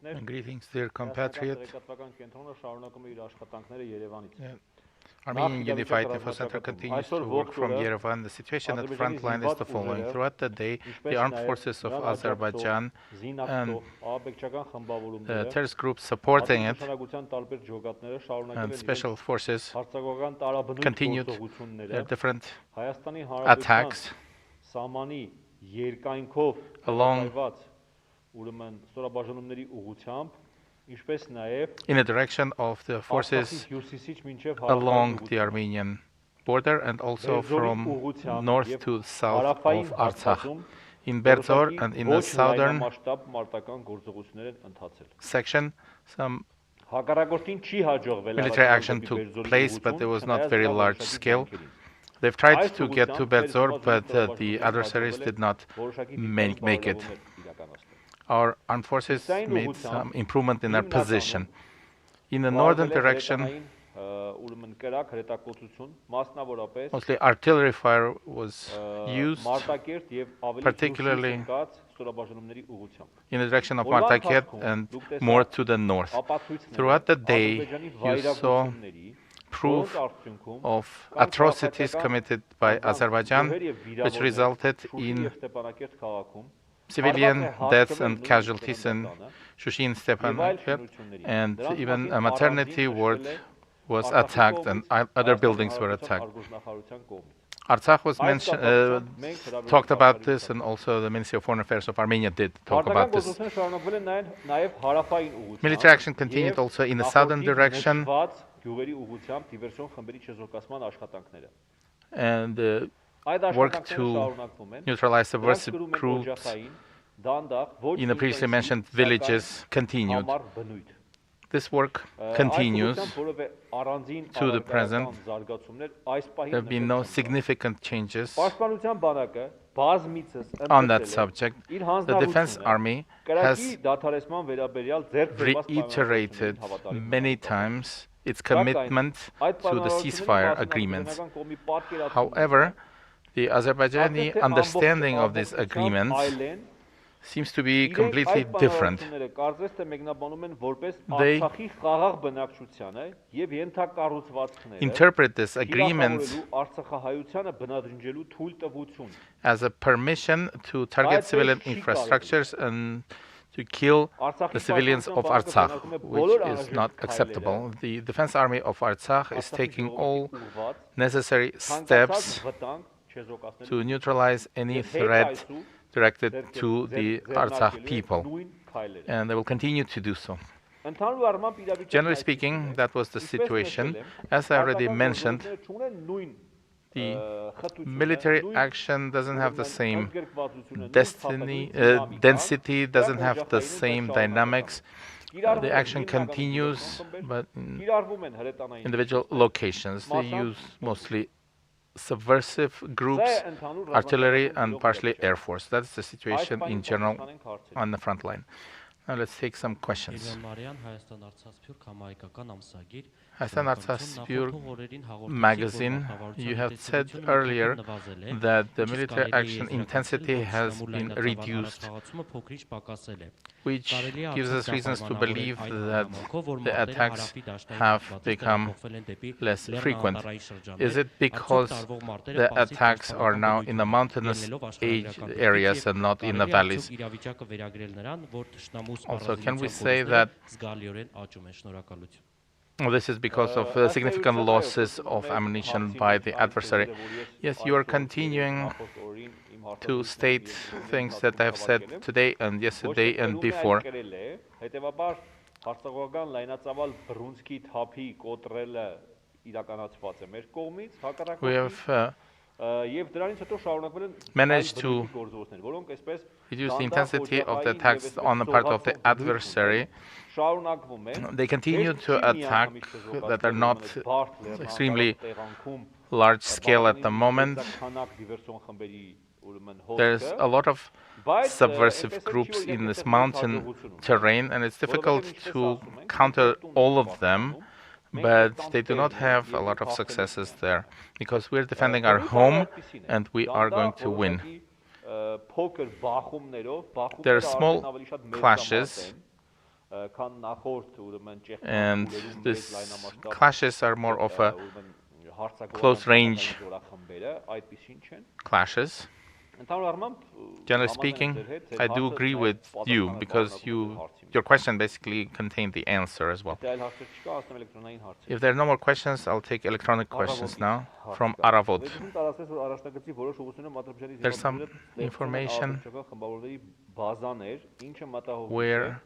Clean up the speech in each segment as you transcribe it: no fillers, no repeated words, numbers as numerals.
And greetings, dear compatriot. Armenian Unified Info Center continues to work from Yerevan. The situation at the front line is the following. Throughout the day, the armed forces of Azerbaijan and terrorist groups supporting it and special forces continued their different attacks along in the direction of the forces along the Armenian border and also from north to south of Artsakh. In Berzor and in the southern section, some military action took place, but there was not very large scale. They've tried to get to Berzor, but the adversaries did not make it. Our armed forces made some improvement in their position. In the northern direction, mostly artillery fire was used, particularly in the direction of Martaket and more to the north. Throughout the day, you saw proof of atrocities committed by Azerbaijan, which resulted in civilian deaths and casualties in Shushin, Stepanakert, and even a maternity ward was attacked and other buildings were attacked. Artsakh was talked about this, and also the Ministry of Foreign Affairs of Armenia did talk about this. Military action continued also in the southern direction, and work to neutralize subversive groups in the previously mentioned villages continued. This work continues to the present. There have been no significant changes on that subject. The Defense Army has reiterated many times its commitment to the ceasefire agreements. However, the Azerbaijani understanding of these agreements seems to be completely different. They interpret this agreement as a permission to target civilian infrastructures and to kill the civilians of Artsakh, which is not acceptable. The Defense Army of Artsakh is taking all necessary steps to neutralize any threat directed to the Artsakh people, and they will continue to do so. Generally speaking, that was the situation. As I already mentioned, the military action doesn't have the same density, doesn't have the same dynamics. The action continues, but in individual locations. They use mostly subversive groups, artillery, and partially air force. That's the situation in general on the front line. Now let's take some questions. Hayastan Artsakh magazine, you have said earlier that the military action intensity has been reduced, which gives us reasons to believe that the attacks have become less frequent. Is it because the attacks are now in the mountainous areas and not in the valleys? Also, can we say that this is because of significant losses of ammunition by the adversary? Yes, you are continuing to state things that I have said today and yesterday and before. We have managed to reduce the intensity of the attacks on the part of the adversary. They continue to attack that are not extremely large scale at the moment. There's a lot of subversive groups in this mountain terrain, and it's difficult to counter all of them, but they do not have a lot of successes there because we're defending our home and we are going to win. There are small clashes, and these clashes are more of a close-range clashes. Generally speaking, I do agree with you because your question basically contained the answer as well. If there are no more questions, I'll take electronic questions now from Aravod. There's some information where,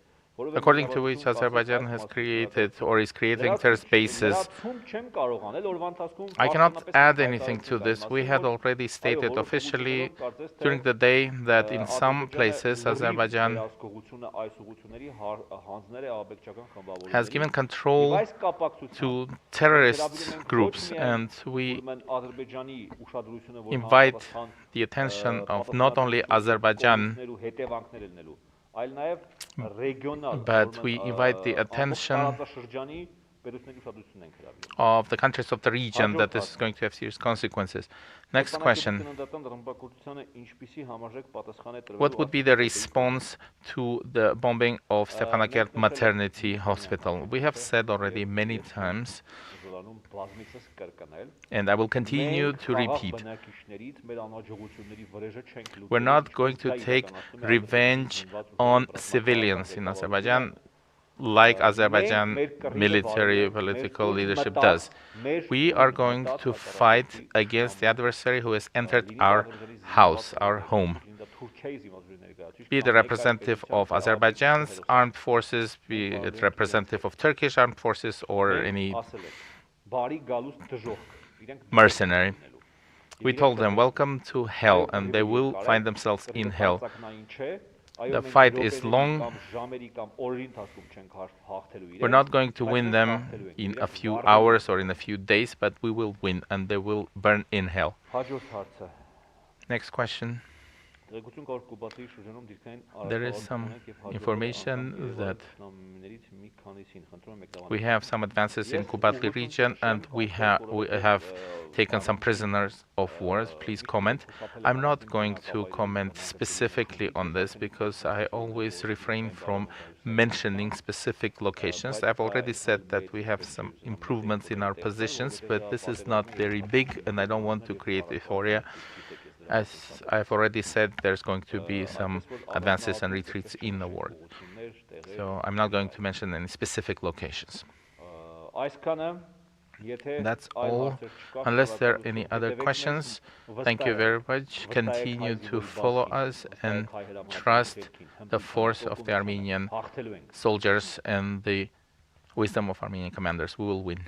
according to which Azerbaijan has created or is creating terrorist bases. I cannot add anything to this. We had already stated officially during the day that in some places Azerbaijan has given control to terrorist groups, and we invite the attention of not only Azerbaijan, but we invite the attention of the countries of the region that this is going to have serious consequences. Next question. What would be the response to the bombing of Stepanakert Maternity Hospital? We have said already many times, and I will continue to repeat, we're not going to take revenge on civilians in Azerbaijan like Azerbaijan military political leadership does. We are going to fight against the adversary who has entered our house, our home. Be it a representative of Azerbaijan's armed forces, be it representative of Turkish armed forces, or any mercenary. We told them, welcome to hell, and they will find themselves in hell. The fight is long. We're not going to win them in a few hours or in a few days, but we will win, and they will burn in hell. Next question. There is some information that we have some advances in Kubatli region, and we have taken some prisoners of war. Please comment. I'm not going to comment specifically on this because I always refrain from mentioning specific locations. I've already said that we have some improvements in our positions, but this is not very big, and I don't want to create euphoria. As I've already said, there's going to be some advances and retreats in the war. So I'm not going to mention any specific locations. That's all. Unless there are any other questions, thank you very much. Continue to follow us and trust the force of the Armenian soldiers and the wisdom of Armenian commanders. We will win.